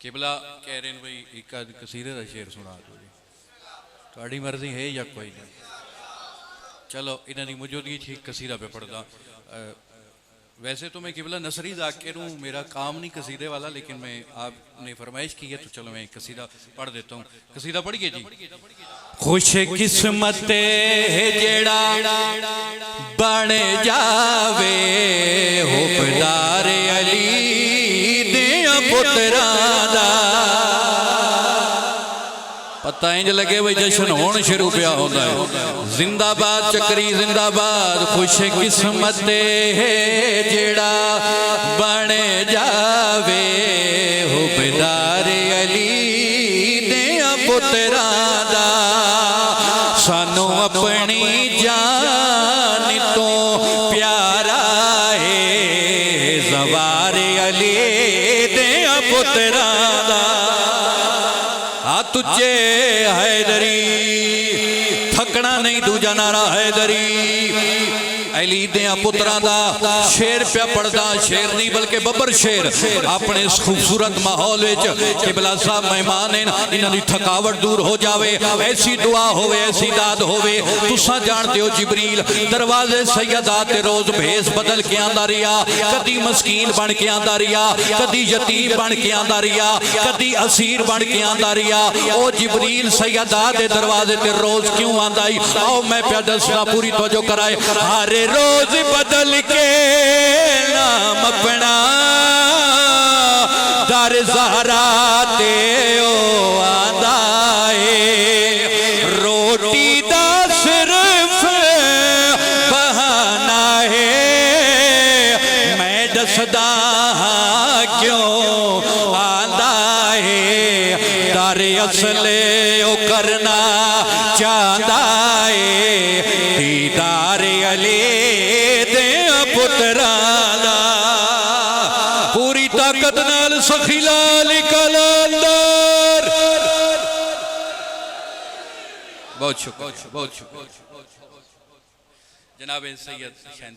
किबला कह रहे हैं भाई एक आध कसीरे का शेर सुना दो जी, थोड़ी मर्जी है या कोई नहीं। चलो इन्हों की मौजूदगी ठीक कसीदा पे पढ़दा। वैसे तो मैं किबला नसरी जाकिर हूँ, मेरा काम नहीं कसीदे वाला, लेकिन मैं आपने फरमाइश की है तो चलो मैं कसीदा पढ़ देता हूँ। कसीदा पढ़िए जी। खुश किस्मत जेड़ा बन जावे हुबदार अली दे पुत्रा दा। पता इंज लगे भाई जश्न होने शुरू पिया होता है। जिंदाबाद चक्री जिंदाबाद। खुश किस्मत जेड़ा बन जावे हुबदार अली दे पुत्रा दा। सानू अपनी जान तो प्यारा है ज़वार अली दे पुत्रा दा। तुझे हैदरी थकना नहीं, दूजा नारा हैदरी अली दिया पुत्रा दा। शेर पे पढ़दा, शेर नहीं बल्कि बबर शेर अपने इस खूबसूरत माहौल किबला साहब मेहमान हैं, इन्हां दी थकावट दूर हो जावे, ऐसी दुआ होवे ऐसी दाद होवे। तुसा जानते हो जिबरील दरवाजे सैयदा ते रोज भेस बदल के आंदा रिया, कदी मस्कीन बन के आंदा रिया, कदी यतीम बन के आंदा रिया, कदी असीर बन के आंदा रिया। ओ जिबरील सैयदा दे दरवाजे ते रोज क्यों आंदा ही? आओ मैं प्या दसना, पूरी तवज्जो कराए। हर रोज बदल के नाम अपना दर ज़हरा ते ओ आंदा है। रोटी दा सिर्फ बहाना है, मैं दसदा क्यों आंदा है। दर असले ओ करना चाहता है, दीदार अली दे पुत्रा दा। पूरी ताकत नाल सखी लाल कलंदर। बहुत शुक्र, बहुत शुक्र जनाब सैयद शहन